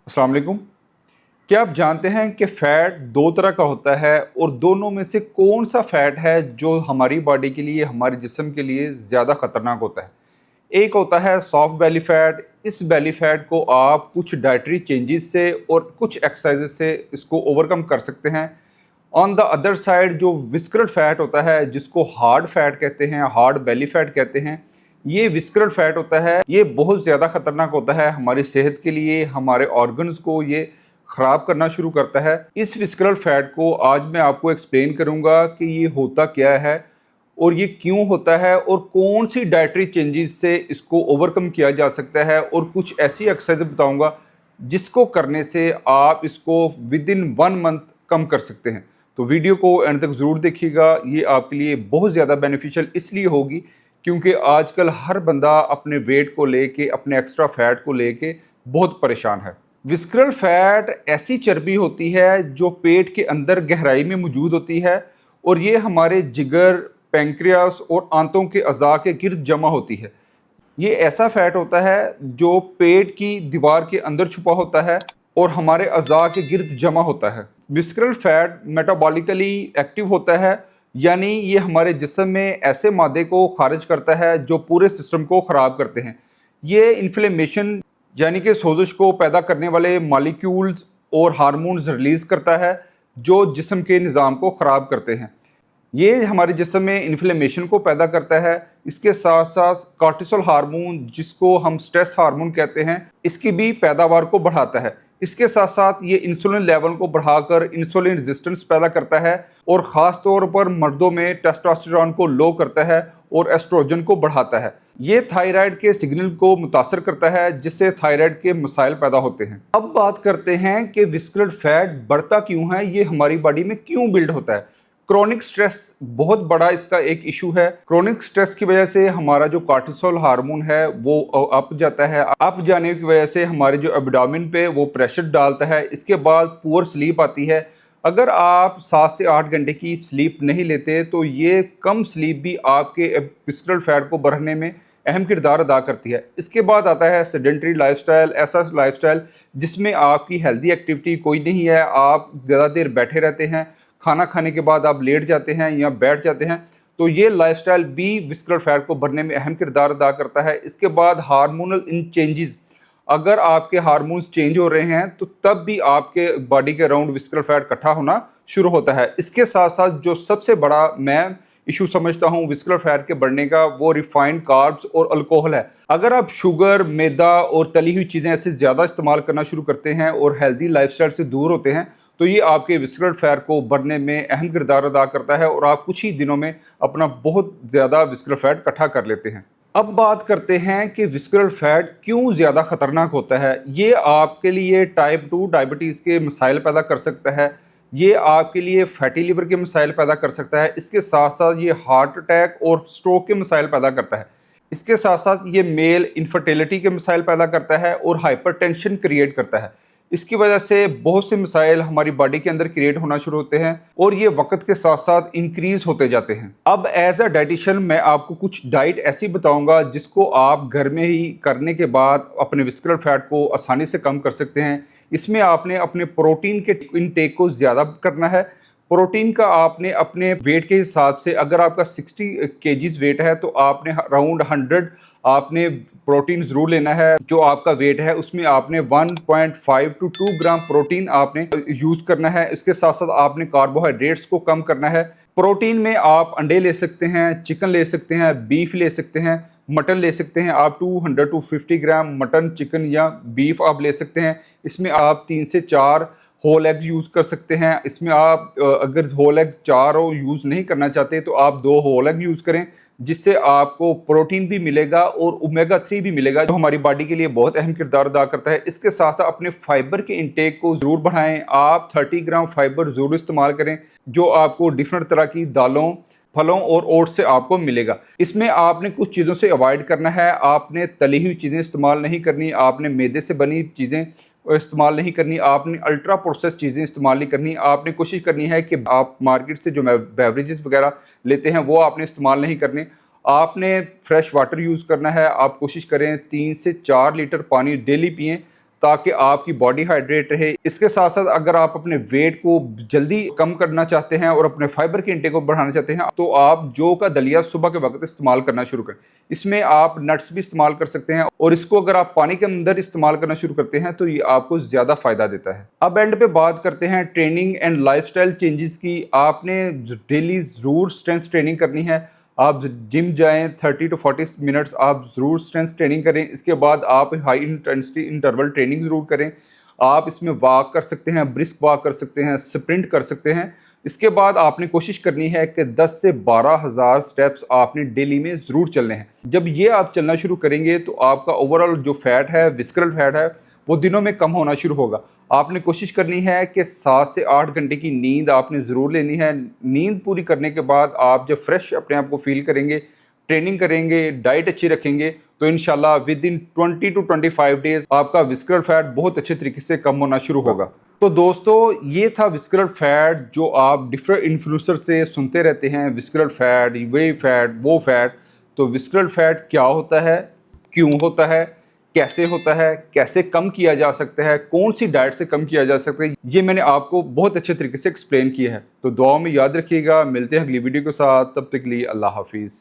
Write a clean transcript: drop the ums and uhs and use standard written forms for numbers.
अस्सलाम वालेकुम। क्या आप जानते हैं कि फ़ैट दो तरह का होता है और दोनों में से कौन सा फ़ैट है जो हमारी बॉडी के लिए, हमारे जिस्म के लिए ज़्यादा ख़तरनाक होता है? एक होता है सॉफ्ट बेली फ़ैट। इस बेली फ़ैट को आप कुछ डाइटरी चेंजेस से और कुछ एक्सरसाइज़ से इसको ओवरकम कर सकते हैं। ऑन द अदर साइड जो विस्करल फैट होता है, जिसको हार्ड फैट कहते हैं, हार्ड बेली फैट कहते हैं, ये विस्करल फैट होता है। ये बहुत ज़्यादा खतरनाक होता है हमारी सेहत के लिए, हमारे ऑर्गन्स को ये ख़राब करना शुरू करता है। इस विस्करल फैट को आज मैं आपको एक्सप्लेन करूँगा कि ये होता क्या है और ये क्यों होता है और कौन सी डाइटरी चेंजेस से इसको ओवरकम किया जा सकता है, और कुछ ऐसी एक्सरसाइज बताऊँगा जिसको करने से आप इसको विद इन 1 मंथ कम कर सकते हैं। तो वीडियो को एंड तक ज़रूर देखिएगा। ये आपके लिए बहुत ज़्यादा बेनिफिशियल इसलिए होगी क्योंकि आजकल हर बंदा अपने वेट को लेके, अपने एक्स्ट्रा फैट को लेके बहुत परेशान है। विस्करल फैट ऐसी चर्बी होती है जो पेट के अंदर गहराई में मौजूद होती है और ये हमारे जिगर, पैंक्रियास और आंतों के अज़ा के गिर्द जमा होती है। ये ऐसा फैट होता है जो पेट की दीवार के अंदर छुपा होता है और हमारे अज़ा के गिर्द जमा होता है। विस्करल फैट मेटाबॉलिकली एक्टिव होता है, यानी ये हमारे जिस्म में ऐसे मादे को खारिज करता है जो पूरे सिस्टम को ख़राब करते हैं। ये इन्फ्लेमेशन यानी कि सोजिश को पैदा करने वाले मॉलिक्यूल्स और हार्मोन्स रिलीज़ करता है जो जिस्म के निज़ाम को ख़राब करते हैं। ये हमारे जिस्म में इन्फ्लेमेशन को पैदा करता है। इसके साथ साथ कॉर्टिसोल हार्मोन, जिसको हम स्ट्रेस हार्मोन कहते हैं, इसकी भी पैदावार को बढ़ाता है। इसके साथ साथ ये इंसुलिन लेवल को बढ़ाकर इंसुलिन रेजिस्टेंस पैदा करता है और ख़ास तौर पर मर्दों में टेस्टोस्टेरोन को लो करता है और एस्ट्रोजन को बढ़ाता है। ये थायराइड के सिग्नल को मुतासर करता है जिससे थायराइड के मसाइल पैदा होते हैं। अब बात करते हैं कि विस्करल फैट बढ़ता क्यों है, ये हमारी बॉडी में क्यों बिल्ड होता है। क्रोनिक स्ट्रेस बहुत बड़ा इसका एक इशू है। क्रोनिक स्ट्रेस की वजह से हमारा जो कॉर्टिसोल हार्मोन है वो अप जाता है। अप जाने की वजह से हमारे जो एब्डोमेन पे वो प्रेशर डालता है। इसके बाद पुअर स्लीप आती है। अगर आप 7 से 8 घंटे की स्लीप नहीं लेते तो ये कम स्लीप भी आपके विस्करल फैट को बढ़ने में अहम किरदार अदा करती है। इसके बाद आता है सेडेंटरी लाइफस्टाइल, ऐसा लाइफस्टाइल जिसमें आपकी हेल्दी एक्टिविटी कोई नहीं है, आप ज़्यादा देर बैठे रहते हैं, खाना खाने के बाद आप लेट जाते हैं या बैठ जाते हैं, तो ये लाइफस्टाइल भी विस्करल फैट को बढ़ने में अहम किरदार अदा करता है। इसके बाद हार्मोनल इन चेंजेस, अगर आपके हार्मोन्स चेंज हो रहे हैं तो तब भी आपके बॉडी के अराउंड विस्करल फैट इकट्ठा होना शुरू होता है। इसके साथ साथ जो सबसे बड़ा मैं इशू समझता हूँ विस्करल फैट के बढ़ने का, वो रिफाइंड कार्ब्स और अल्कोहल है। अगर आप शुगर, मैदा और तली हुई चीज़ें ऐसे ज़्यादा इस्तेमाल करना शुरू करते हैं और हेल्दी लाइफस्टाइल से दूर होते हैं तो ये आपके विस्करल फैट को बढ़ने में अहम किरदार अदा करता है और आप कुछ ही दिनों में अपना बहुत ज़्यादा विस्करल फैट इकट्ठा कर लेते हैं। अब बात करते हैं कि विस्करल फैट क्यों ज़्यादा खतरनाक होता है। ये आपके लिए टाइप 2 डायबिटीज़ के मसाइल पैदा कर सकता है। ये आपके लिए फैटी लिवर के मसाइल पैदा कर सकता है। इसके साथ साथ ये हार्ट अटैक और स्ट्रोक के मसाइल पैदा करता है। इसके साथ साथ ये मेल इनफर्टिलिटी के मसाइल पैदा करता है और हाइपरटेंशन क्रिएट करता है। इसकी वजह से बहुत से मसाइल हमारी बॉडी के अंदर क्रिएट होना शुरू होते हैं और ये वक्त के साथ साथ इंक्रीज होते जाते हैं। अब एज अ डाइटिशियन मैं आपको कुछ डाइट ऐसी बताऊंगा जिसको आप घर में ही करने के बाद अपने विस्करल फैट को आसानी से कम कर सकते हैं। इसमें आपने अपने प्रोटीन के इनटेक को ज़्यादा करना है। प्रोटीन का आपने अपने वेट के हिसाब से, अगर आपका 60 केजीज वेट है तो आपने अराउंड 100 आपने प्रोटीन ज़रूर लेना है। जो आपका वेट है उसमें आपने 1.5 टू 2 ग्राम प्रोटीन आपने यूज़ करना है। इसके साथ साथ आपने कार्बोहाइड्रेट्स को कम करना है। प्रोटीन में आप अंडे ले सकते हैं, चिकन ले सकते हैं, बीफ ले सकते हैं, मटन ले सकते हैं। आप 200 टू 50 ग्राम मटन, चिकन या बीफ आप ले सकते हैं। इसमें आप 3 से 4 होल एग यूज़ कर सकते हैं। इसमें आप अगर होल एग 4 यूज़ नहीं करना चाहते तो आप 2 होल एग यूज़ करें, जिससे आपको प्रोटीन भी मिलेगा और ओमेगा 3 भी मिलेगा जो हमारी बॉडी के लिए बहुत अहम किरदार अदा करता है। इसके साथ साथ अपने फाइबर के इंटेक को ज़रूर बढ़ाएं। आप 30 ग्राम फाइबर ज़रूर इस्तेमाल करें जो आपको डिफरेंट तरह की दालों, फलों और ओट्स से आपको मिलेगा। इसमें आपने कुछ चीज़ों से अवॉइड करना है। आपने तली हुई चीज़ें इस्तेमाल नहीं करनी, आपने मैदे से बनी चीज़ें इस्तेमाल नहीं करनी, आपने अल्ट्रा प्रोसेस चीज़ें इस्तेमाल नहीं करनी। आपने कोशिश करनी है कि आप मार्केट से जो बेवरेजेस वगैरह लेते हैं वो आपने इस्तेमाल नहीं करने। आपने फ्रेश वाटर यूज़ करना है। आप कोशिश करें 3 से 4 लीटर पानी डेली पिएं ताकि आपकी बॉडी हाइड्रेट रहे। इसके साथ साथ अगर आप अपने वेट को जल्दी कम करना चाहते हैं और अपने फाइबर के इंटेक को बढ़ाना चाहते हैं तो आप जौ का दलिया सुबह के वक्त इस्तेमाल करना शुरू करें। इसमें आप नट्स भी इस्तेमाल कर सकते हैं और इसको अगर आप पानी के अंदर इस्तेमाल करना शुरू करते हैं तो ये आपको ज़्यादा फ़ायदा देता है। अब एंड पे बात करते हैं ट्रेनिंग एंड लाइफस्टाइल चेंजेस की। आपने डेली ज़रूर स्ट्रेंथ ट्रेनिंग करनी है। आप जिम जाएं, 30 to 40 मिनट्स आप ज़रूर स्ट्रेंथ ट्रेनिंग करें। इसके बाद आप हाई इंटेंसिटी इंटरवल ट्रेनिंग ज़रूर करें। आप इसमें वॉक कर सकते हैं, ब्रिस्क वॉक कर सकते हैं, स्प्रिंट कर सकते हैं। इसके बाद आपने कोशिश करनी है कि 10 से 12,000 स्टेप्स आपने डेली में ज़रूर चलने हैं। जब ये आप चलना शुरू करेंगे तो आपका ओवरऑल जो फैट है, विस्करल फैट है, वो दिनों में कम होना शुरू होगा। आपने कोशिश करनी है कि 7 से 8 घंटे की नींद आपने ज़रूर लेनी है। नींद पूरी करने के बाद आप जब फ्रेश अपने आप को फील करेंगे, ट्रेनिंग करेंगे, डाइट अच्छी रखेंगे तो इंशाल्लाह विद इन 20 to 25 डेज आपका विस्करल फैट बहुत अच्छे तरीके से कम होना शुरू होगा। तो दोस्तों ये था विस्करल फैट जो आप डिफरेंट इन्फ्लुएंसर से सुनते रहते हैं, विस्करल फैट, वे फैट, वो फैट। तो विस्करल फैट क्या होता है, क्यों होता है, कैसे होता है, कैसे कम किया जा सकता है, कौन सी डाइट से कम किया जा सकता है, ये मैंने आपको बहुत अच्छे तरीके से एक्सप्लेन किया है। तो दुआ में याद रखिएगा। मिलते हैं अगली वीडियो के साथ, तब तक के लिए अल्लाह हाफिज़।